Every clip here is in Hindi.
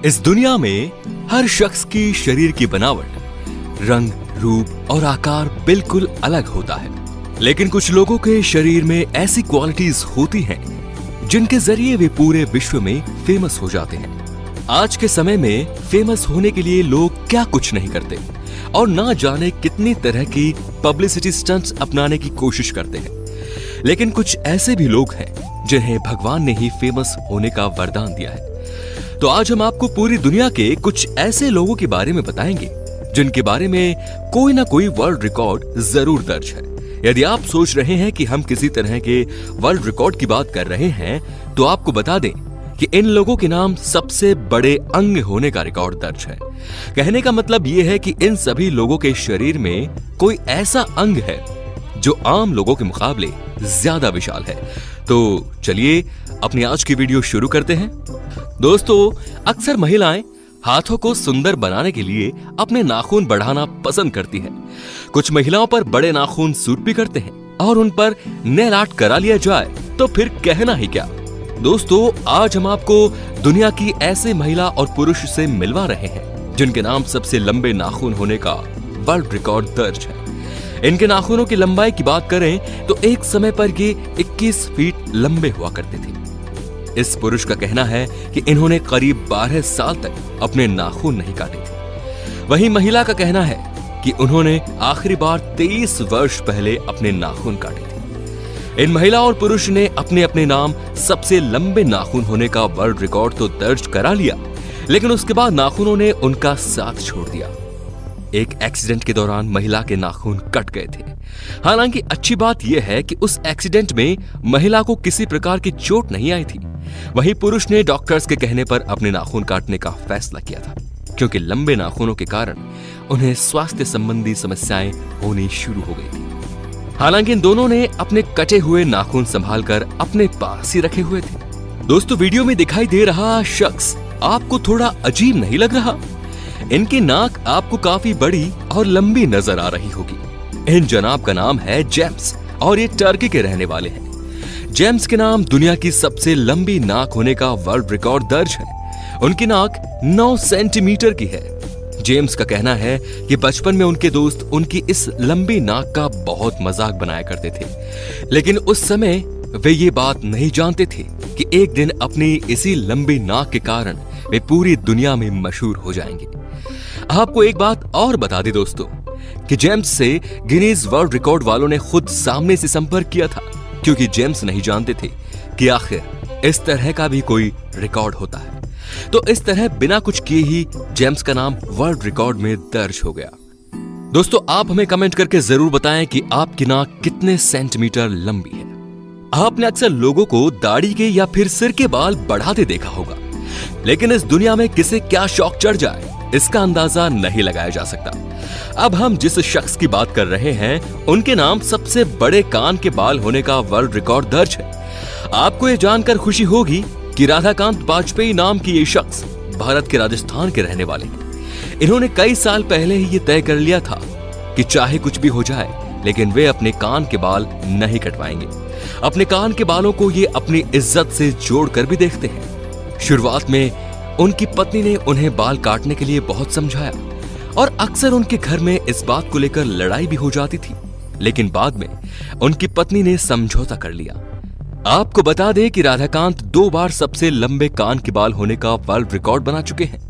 इस दुनिया में हर शख्स की शरीर की बनावट, रंग, रूप और आकार बिल्कुल अलग होता है। लेकिन कुछ लोगों के शरीर में ऐसी क्वालिटीज होती हैं जिनके जरिए वे पूरे विश्व में फेमस हो जाते हैं। आज के समय में फेमस होने के लिए लोग क्या कुछ नहीं करते और ना जाने कितनी तरह की पब्लिसिटी स्टंट्स अपनाने की कोशिश करते हैं। लेकिन कुछ ऐसे भी लोग हैं जिन्हें भगवान ने ही फेमस होने का वरदान दिया है। तो आज हम आपको पूरी दुनिया के कुछ ऐसे लोगों के बारे में बताएंगे जिनके बारे में कोई ना कोई वर्ल्ड रिकॉर्ड जरूर दर्ज है। यदि आप सोच रहे हैं कि हम किसी तरह के वर्ल्ड रिकॉर्ड की बात कर रहे हैं, तो आपको बता दें कि इन लोगों के नाम सबसे बड़े अंग होने का रिकॉर्ड दर्ज है। कहने का मतलब यह है कि इन सभी लोगों के शरीर में कोई ऐसा अंग है जो आम लोगों के मुकाबले ज्यादा विशाल है। तो चलिए अपनी आज की वीडियो शुरू करते हैं। दोस्तों, अक्सर महिलाएं हाथों को सुंदर बनाने के लिए अपने नाखून बढ़ाना पसंद करती हैं। कुछ महिलाओं पर बड़े नाखून सूट भी करते हैं और उन पर नेल आर्ट करा लिया जाए तो फिर कहना ही क्या। दोस्तों, आज हम आपको दुनिया की ऐसे महिला और पुरुष से मिलवा रहे हैं जिनके नाम सबसे लंबे नाखून होने का वर्ल्ड रिकॉर्ड दर्ज है। इनके नाखूनों की लंबाई की बात करें तो एक समय पर ये 21 फीट लंबे हुआ करते थे। इस पुरुष का कहना है कि इन्होंने करीब 12 साल तक अपने नाखून नहीं काटे थे। वहीं महिला का कहना है कि उन्होंने आखिरी बार 23 वर्ष पहले अपने नाखून काटे थे। इन महिला और पुरुष ने अपने अपने नाम सबसे लंबे नाखून होने का वर्ल्ड रिकॉर्ड तो दर्ज करा लिया, लेकिन उसके बाद नाखूनों ने उनका साथ छोड़ दिया। एक एक्सीडेंट के दौरान महिला के नाखून कट गए थे। हालांकि अच्छी बात यह है कि उस एक्सीडेंट में महिला को किसी प्रकार की चोट नहीं आई थी। वहीं पुरुष ने डॉक्टर्स के कहने पर अपने नाखून काटने का फैसला किया था, क्योंकि लंबे नाखूनों के कारण उन्हें स्वास्थ्य संबंधी समस्याएं होनी शुरू हो गई थी। हालांकि इन दोनों ने अपने कटे हुए नाखून संभालकर अपने पास ही रखे हुए थे। दोस्तों, वीडियो में दिखाई दे रहा शख्स आपको थोड़ा अजीब नहीं लग रहा? इनकी नाक आपको काफी बड़ी और लंबी नजर आ रही होगी। इन जनाब का नाम है जेम्स और ये टर्की के रहने वाले हैं। जेम्स के नाम दुनिया की सबसे लंबी नाक होने का वर्ल्ड रिकॉर्ड दर्ज है। उनकी नाक 9 सेंटीमीटर की है। जेम्स का कहना है कि बचपन में उनके दोस्त उनकी इस लंबी नाक का बहुत मजाक बनाया करते थे, लेकिन उस समय वे ये बात नहीं जानते थे कि एक दिन अपनी इसी लंबी नाक के कारण वे पूरी दुनिया में मशहूर हो जाएंगे। आपको एक बात और बता दें दोस्तों कि जेम्स से गिनीज वर्ल्ड रिकॉर्ड वालों ने खुद सामने से संपर्क किया था, क्योंकि जेम्स नहीं जानते थे कि आखिर इस तरह का भी कोई रिकॉर्ड होता है। तो इस तरह बिना कुछ किए ही जेम्स का नाम वर्ल्ड रिकॉर्ड में दर्ज हो गया। दोस्तों, आप हमें कमेंट करके जरूर बताएं कि आपकी नाक कितने सेंटीमीटर लंबी है। आपने अक्सर लोगों को दाढ़ी के या फिर सिर के बाल बढ़ाते देखा होगा, लेकिन इस दुनिया में किसे क्या शौक चढ़ जाए इसका अंदाजा नहीं लगाया जा सकता। अब हम जिस शख्स की बात कर रहे हैं उनके नाम सबसे बड़े कान के बाल होने का वर्ल्ड रिकॉर्ड दर्ज है। आपको ये जानकर खुशी होगी कि राधाकांत वाजपेयी नाम की ये शख्स भारत के राजस्थान के रहने वाले हैं। इन्होंने कई साल पहले ही ये तय कर लिया था कि चाहे कुछ भी हो जाए, लेकिन वे अपने कान के बाल नहीं कटवाएंगे। अपने कान के बालों को ये अपनी इज्जत से जोड़कर भी देखते हैं। शुरुआत में उनकी पत्नी ने उन्हें बाल काटने के लिए बहुत समझाया और अक्सर उनके घर में इस बात को लेकर लड़ाई भी हो जाती थी, लेकिन बाद में उनकी पत्नी ने समझौता कर लिया। आपको बता दें कि राधाकांत 2 बार सबसे लंबे कान के बाल होने का वर्ल्ड रिकॉर्ड बना चुके हैं।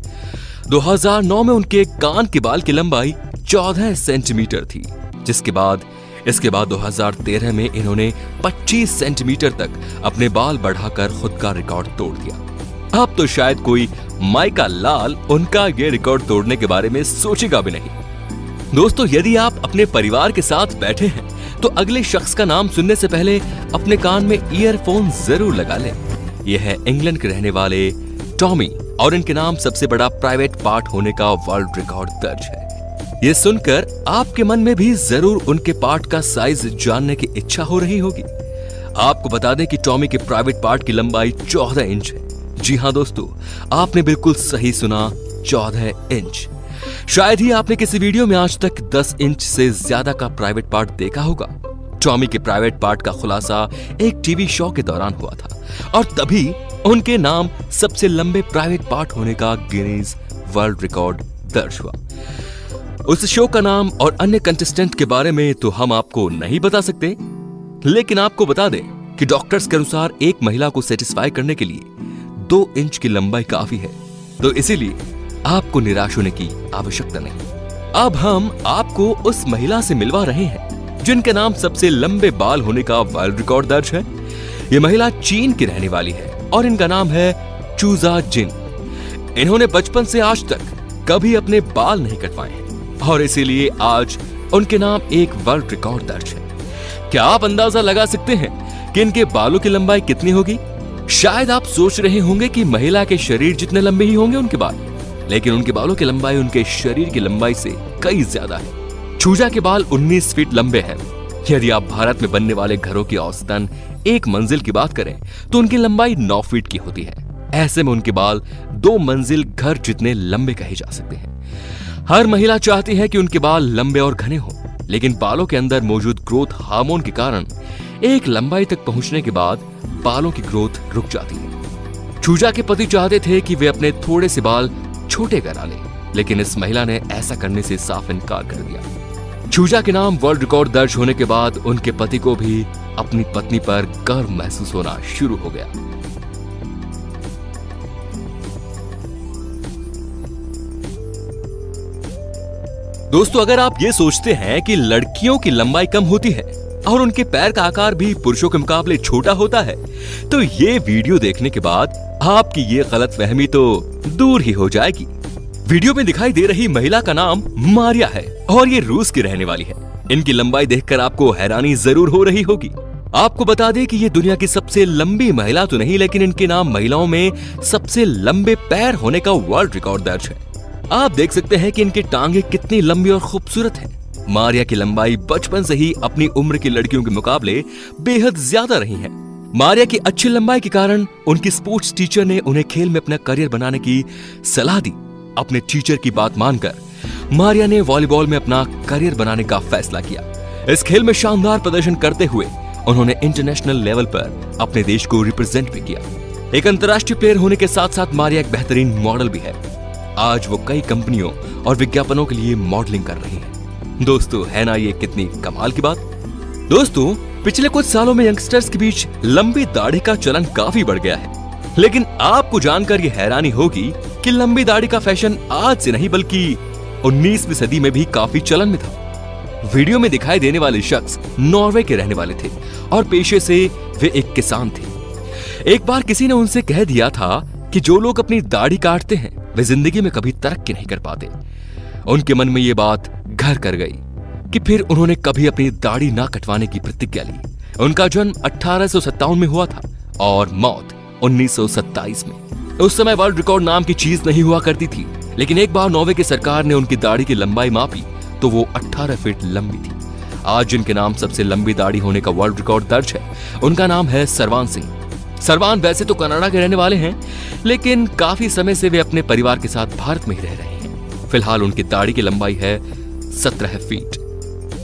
2009 में उनके कान के बाल की लंबाई 14 सेंटीमीटर थी, इसके बाद 2013 में इन्होंने 25 सेंटीमीटर तक अपने बाल बढ़ाकर खुद का रिकॉर्ड तोड़ दिया। अब तो शायद कोई माइका लाल उनका ये रिकॉर्ड तोड़ने के बारे में सोचेगा भी नहीं। दोस्तों, यदि आप अपने परिवार के साथ बैठे हैं तो अगले शख्स का नाम सुनने से पहले अपने कान में ईयरफोन जरूर लगा लें। यह है इंग्लैंड के रहने वाले टॉमी और इनके नाम सबसे बड़ा प्राइवेट पार्ट होने का वर्ल्ड रिकॉर्ड दर्ज है। ये सुनकर आपके मन में भी जरूर उनके पार्ट का साइज जानने की इच्छा हो रही होगी। आपको बता दें कि टॉमी के प्राइवेट पार्ट की लंबाई 14 इंच है। जी हाँ दोस्तों, आपने बिल्कुल सही सुना, 14 इंच। शायद ही आपने किसी वीडियो में आज तक 10 इंच से ज्यादा का प्राइवेट पार्ट देखा होगा। टॉमी के प्राइवेट पार्ट का खुलासा एक टीवी शो के दौरान हुआ था और तभी उनके नाम सबसे लंबे प्राइवेट पार्ट होने का गिनीज वर्ल्ड रिकॉर्ड दर्ज हुआ। उस शो का नाम और अन्य कंटेस्टेंट के बारे में तो हम आपको नहीं बता सकते, लेकिन आपको बता दें कि डॉक्टर्स के अनुसार एक महिला को सेटिस्फाई करने के लिए 2 इंच की लंबाई काफी है, तो इसीलिए आपको निराश होने की आवश्यकता नहीं। अब हम आपको उस महिला से मिलवा रहे हैं जिनके नाम सबसे लंबे बाल होने का वर्ल्ड रिकॉर्ड दर्ज है। ये महिला चीन की रहने वाली है और इनका नाम है चूजा जिन। इन्होंने बचपन से आज तक कभी अपने बाल नहीं कटवाए हैं और इसीलिए आज उनके नाम एक वर्ल्ड रिकॉर्ड दर्ज है। क्या आप अंदाजा लगा सकते हैं कि इनके बालों की लंबाई कितनी होगी? शायद आप सोच रहे होंगे कि महिला के शरीर जितने लंबे ही होंगे उनके बाल, लेकिन उनके बालों की लंबाई उनके शरीर की लंबाई से कई ज्यादा है। चूजा के बाल 19 फीट लंबे हैं। यदि आप भारत में बनने वाले घरों की औसतन एक मंजिल की बात करें तो उनकी लंबाई 9 फीट की होती है। ऐसे में उनके बाल 2 मंजिल घर जितने लंबे कहे जा सकते हैं। हर महिला चाहती है कि उनके बाल लंबे और घने हों, लेकिन बालों के अंदर मौजूद ग्रोथ हार्मोन के कारण एक लंबाई तक पहुंचने के बाद बालों की ग्रोथ रुक जाती है। चूजा के पति चाहते थे कि वे अपने थोड़े से बाल छोटे करा लें, लेकिन इस महिला ने ऐसा करने से साफ इनकार कर दिया। चूजा के नाम वर्ल्ड रिकॉर्ड दर्ज होने के बाद उनके पति को भी अपनी पत्नी पर गर्व महसूस होना शुरू हो गया। दोस्तों, अगर आप ये सोचते हैं कि लड़कियों की लंबाई कम होती है और उनके पैर का आकार भी पुरुषों के मुकाबले छोटा होता है, तो ये वीडियो देखने के बाद आपकी ये गलतफहमी तो दूर ही हो जाएगी। वीडियो में दिखाई दे रही महिला का नाम मारिया है और ये रूस की रहने वाली है। इनकी लंबाई देखकर आपको हैरानी जरूर हो रही होगी। आपको बता दें कि ये दुनिया की सबसे लंबी महिला तो नहीं, लेकिन इनके नाम महिलाओं में सबसे लंबे पैर होने का वर्ल्ड रिकॉर्ड दर्ज है। आप देख सकते हैं कि इनकी टांगे कितनी लंबी और खूबसूरत हैं। मारिया की लंबाई बचपन से ही अपनी उम्र की लड़कियों के मुकाबले बेहद ज्यादा रही है। मारिया की अच्छी लंबाई के कारण उनकी स्पोर्ट्स टीचर ने उन्हें खेल में अपना करियर बनाने की सलाह दी। अपने टीचर की बात मानकर मारिया ने वॉलीबॉल में अपना करियर बनाने का फैसला किया। इस खेल में शानदार प्रदर्शन करते हुए उन्होंने इंटरनेशनल लेवल पर अपने देश को रिप्रेजेंट भी किया। एक अंतर्राष्ट्रीय प्लेयर होने के साथ साथ मारिया एक बेहतरीन मॉडल भी है। आज वो कई कंपनियों और विज्ञापनों के लिए मॉडलिंग कर रही है। दोस्तों, है ना ये कितनी कमाल की बात। दोस्तों, पिछले कुछ सालों में यंगस्टर्स के बीच लंबी दाढ़ी का चलन काफी बढ़ गया है, लेकिन आपको जानकर ये हैरानी होगी कि लंबी दाढ़ी का फैशन आज से नहीं बल्कि 19वीं सदी में भी काफी चलन में था। वीडियो में दिखाई देने वाले शख्स नॉर्वे के रहने वाले थे और पेशे से वे एक किसान थे। एक बार किसी ने उनसे कह दिया था कि जो लोग अपनी दाढ़ी काटते हैं वे जिंदगी में कभी तरक्की नहीं कर पाते। उनके मन में ये बात घर कर गई कि फिर उन्होंने कभी अपनी दाढ़ी ना कटवाने की प्रतिज्ञा ली। उनका जन्म 1857 में हुआ था और मौत 1927 में। उस समय वर्ल्ड रिकॉर्ड नाम की चीज नहीं हुआ करती थी, लेकिन एक बार नॉर्वे की सरकार ने उनकी दाढ़ी की लंबाई मापी तो वो 18 फीट लंबी थी। आज जिनके नाम सबसे लंबी दाढ़ी होने का वर्ल्ड रिकॉर्ड दर्ज है, उनका नाम है सरवान सिंह। सरवान वैसे तो कनाडा के रहने वाले हैं, लेकिन काफी समय से वे अपने परिवार के साथ भारत में ही रह रहे हैं। फिलहाल उनकी दाढ़ी की लंबाई है 17 फीट।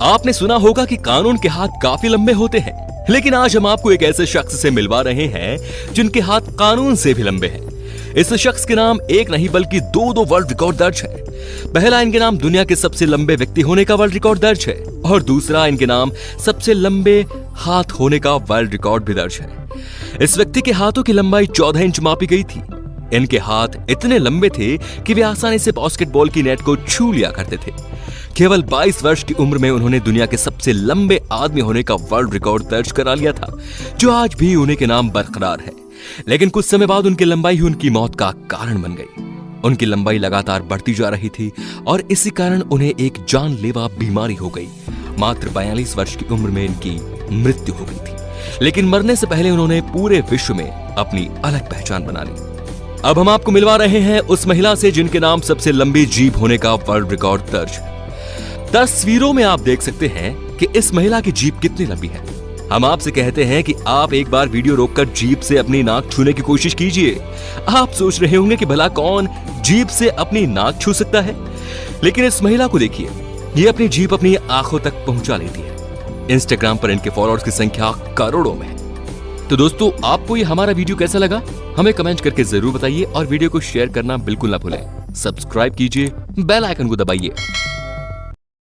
आपने सुना होगा कि कानून के हाथ काफी लंबे होते हैं, लेकिन आज हम आपको एक ऐसे शख्स से मिलवा रहे हैं जिनके हाथ कानून से भी लंबे हैं। इस शख्स के नाम एक नहीं बल्कि दो वर्ल्ड रिकॉर्ड दर्ज है। पहला, इनके नाम दुनिया के सबसे लंबे व्यक्ति होने का वर्ल्ड रिकॉर्ड दर्ज है और दूसरा, इनके नाम सबसे लंबे हाथ होने का वर्ल्ड रिकॉर्ड भी दर्ज है। इस व्यक्ति के हाथों की लंबाई 14 इंच मापी गई थी। इनके हाथ इतने लंबे थे कि वे आसानी से बास्केटबॉल की नेट को छू लिया करते थे। केवल 22 वर्ष की उम्र में उन्होंने दुनिया के सबसे लंबे आदमी होने का वर्ल्ड रिकॉर्ड दर्ज करा लिया था, जो आज भी उन्हीं के नाम बरकरार है। लेकिन कुछ समय बाद उनकी लंबाई ही उनकी मौत का कारण बन गई। उनकी लंबाई लगातार बढ़ती जा रही थी और इसी कारण उन्हें एक जानलेवा बीमारी हो गई। मात्र 42 वर्ष की उम्र में इनकी मृत्यु हो गई थी, लेकिन मरने से पहले उन्होंने पूरे विश्व में अपनी अलग पहचान बना ली। अब हम आपको मिलवा रहे हैं उस महिला से जिनके नाम सबसे लंबी जीभ होने का वर्ल्ड रिकॉर्ड दर्ज है। तस्वीरों में आप देख सकते हैं कि इस महिला की जीभ कितनी लंबी है। हम आपसे कहते हैं कि आप एक बार वीडियो रोककर जीभ से अपनी नाक छूने की कोशिश कीजिए। आप सोच रहे होंगे कि भला कौन जीभ से अपनी नाक छू सकता है, लेकिन इस महिला को देखिए, ये अपनी जीभ अपनी आंखों तक पहुंचा लेती है। इंस्टाग्राम पर इनके फॉलोअर्स की संख्या करोड़ों में है। तो दोस्तों, आपको ये हमारा वीडियो कैसा लगा हमें कमेंट करके जरूर बताइए और वीडियो को शेयर करना बिल्कुल ना भूलें। सब्सक्राइब कीजिए, बेल आइकन को दबाइए